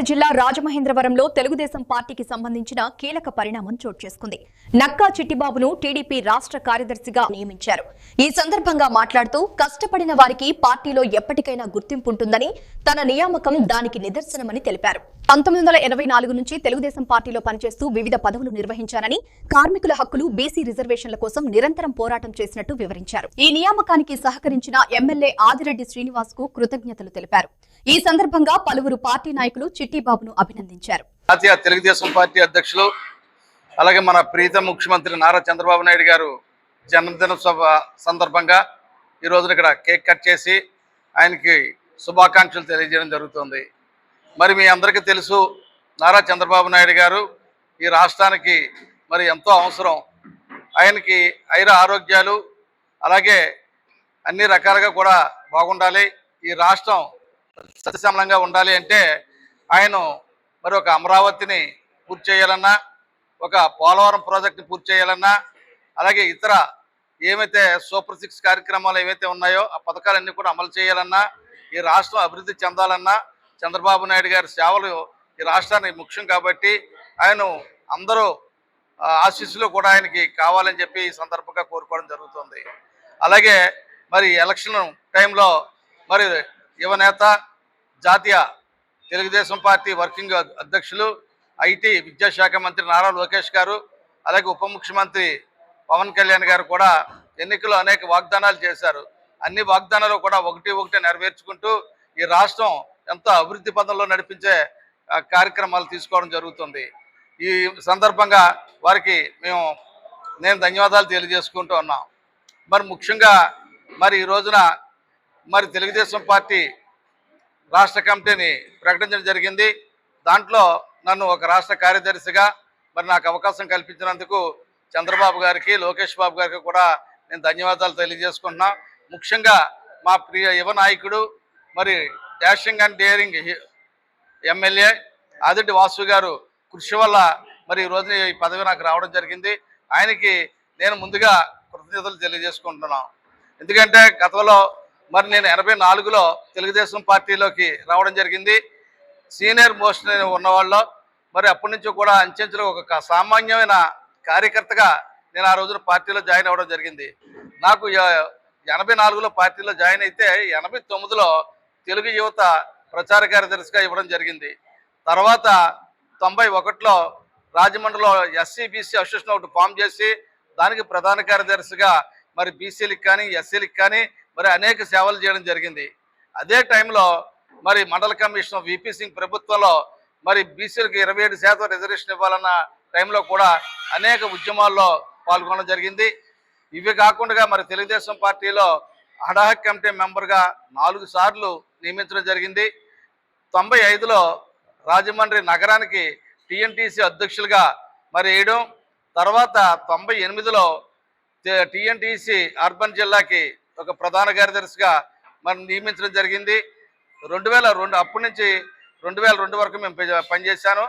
జిల్లా రాజమహేంద్రవరంలో తెలుగుదేశం పార్టీకి సంబంధించిన కీలక పరిణామం చోటు చేసుకుంది. నక్కా చిట్టిబాబును టీడీపీ రాష్ట్ర కార్యదర్శిగా నియమించారు. ఈ సందర్భంగా మాట్లాడుతూ కష్టపడిన వారికి పార్టీలో ఎప్పటికైనా గుర్తింపు ఉంటుందని, తన నియామకం దానికి నిదర్శనమని తెలిపారు. 1984 నుంచి తెలుగుదేశం పార్టీలో పనిచేస్తూ వివిధ పదవులు నిర్వహించానని, కార్మికుల హక్కులు, బీసీ రిజర్వేషన్ల కోసం నిరంతరం పోరాటం చేసినట్టు వివరించారు. ఈ నియామకానికి సహకరించిన ఎమ్మెల్యే ఆదిరెడ్డి శ్రీనివాస్ కు కృతజ్ఞతలు తెలిపారు. ఈ సందర్భంగా పలువురు పార్టీ నాయకులు చిట్టిబాబును అభినందించారు. జాతీయ తెలుగుదేశం పార్టీ అధ్యక్షులు అలాగే మన ప్రీతం ముఖ్యమంత్రి నారా చంద్రబాబు నాయుడు గారు జన్మదిన సందర్భంగా ఈ రోజున ఇక్కడ కేక్ కట్ చేసి ఆయనకి శుభాకాంక్షలు తెలియజేయడం జరుగుతుంది. మరి మీ అందరికీ తెలుసు, నారా చంద్రబాబు నాయుడు గారు ఈ రాష్ట్రానికి మరి ఎంతో అవసరం. ఆయనకి ఐర ఆరోగ్యాలు అలాగే అన్ని రకాలుగా కూడా బాగుండాలి. ఈ రాష్ట్రం సస్యశ్యామలంగా ఉండాలి అంటే ఆయన మరి ఒక అమరావతిని పూర్తి చేయాలన్నా, ఒక పోలవరం ప్రాజెక్టుని పూర్తి చేయాలన్నా, అలాగే ఇతర ఏమైతే సూపర్ 6 కార్యక్రమాలు ఏవైతే ఉన్నాయో ఆ పథకాలన్నీ కూడా అమలు చేయాలన్నా, ఈ రాష్ట్రం అభివృద్ధి చెందాలన్నా చంద్రబాబు నాయుడు గారి సేవలు ఈ రాష్ట్రానికి ముఖ్యం. కాబట్టి ఆయన అందరూ ఆశీస్సులు కూడా ఆయనకి కావాలని చెప్పి ఈ సందర్భంగా కోరుకోవడం జరుగుతుంది. అలాగే మరి ఎలక్షన్ టైంలో మరి యువనేత, జాతీయ తెలుగుదేశం పార్టీ వర్కింగ్ అధ్యక్షులు, ఐటీ విద్యాశాఖ మంత్రి నారా లోకేష్ గారు, అలాగే ఉప ముఖ్యమంత్రి పవన్ కళ్యాణ్ గారు కూడా ఎన్నికల్లో అనేక వాగ్దానాలు చేశారు. అన్ని వాగ్దానాలు కూడా ఒకటి నెరవేర్చుకుంటూ ఈ రాష్ట్రం ఎంతో అభివృద్ధి పదంలో నడిపించే కార్యక్రమాలు తీసుకోవడం జరుగుతుంది. ఈ సందర్భంగా వారికి నేను ధన్యవాదాలు తెలియజేసుకుంటూ ఉన్నాం. మరి ముఖ్యంగా మరి ఈ రోజున మరి తెలుగుదేశం పార్టీ రాష్ట్ర కమిటీని ప్రకటించడం జరిగింది. దాంట్లో నన్ను ఒక రాష్ట్ర కార్యదర్శిగా మరి నాకు అవకాశం కల్పించినందుకు చంద్రబాబు గారికి, లోకేష్ బాబు గారికి కూడా నేను ధన్యవాదాలు తెలియజేసుకుంటున్నా. ముఖ్యంగా మా ప్రియ యువ నాయకుడు, మరి dashing and daring MLA Adireddy Vasu గారు కృషి వల్ల మరి ఈ రోజున ఈ పదవి నాకు రావడం జరిగింది. ఆయనకి నేను ముందుగా కృతజ్ఞతలు తెలియజేసుకుంటున్నాను. ఎందుకంటే గతంలో మరి నేను 84లో తెలుగుదేశం పార్టీలోకి రావడం జరిగింది. సీనియర్ మోస్ట్ ఉన్నవాళ్ళు మరి అప్పటి నుంచి కూడా అంచెంచులో ఒక సామాన్యమైన కార్యకర్తగా నేను ఆ రోజున పార్టీలో జాయిన్ అవ్వడం జరిగింది. నాకు 84లో పార్టీలో జాయిన్ అయితే 89లో తెలుగు యువత ప్రచార కార్యదర్శిగా ఇవ్వడం జరిగింది. తర్వాత 91లో రాజమండ్రిలో ఎస్సీ-బీసీ అసోసియేషన్ ఒకటి ఫామ్ చేసి దానికి ప్రధాన కార్యదర్శిగా మరి బీసీలకు కానీ ఎస్సీలకు కానీ మరి అనేక సేవలు చేయడం జరిగింది. అదే టైంలో మరి మండల కమిషన్ విపి సింగ్ ప్రభుత్వంలో మరి బీసీలకు 27% రిజర్వేషన్ ఇవ్వాలన్న టైంలో కూడా అనేక ఉద్యమాల్లో పాల్గొనడం జరిగింది. ఇవి కాకుండా మరి తెలుగుదేశం పార్టీలో అడాహక్ కమిటీ మెంబర్గా 4 సార్లు నియమించడం జరిగింది. 95లో రాజమండ్రి నగరానికి టీఎన్టీసీ అధ్యక్షులుగా మరి వేయడం, తర్వాత 98లో టీఎన్టీసీ అర్బన్ జిల్లాకి ఒక ప్రధాన కార్యదర్శిగా మరి నియమించడం జరిగింది. 2002 అప్పటి నుంచి 2002 వరకు మేము పనిచేశాను.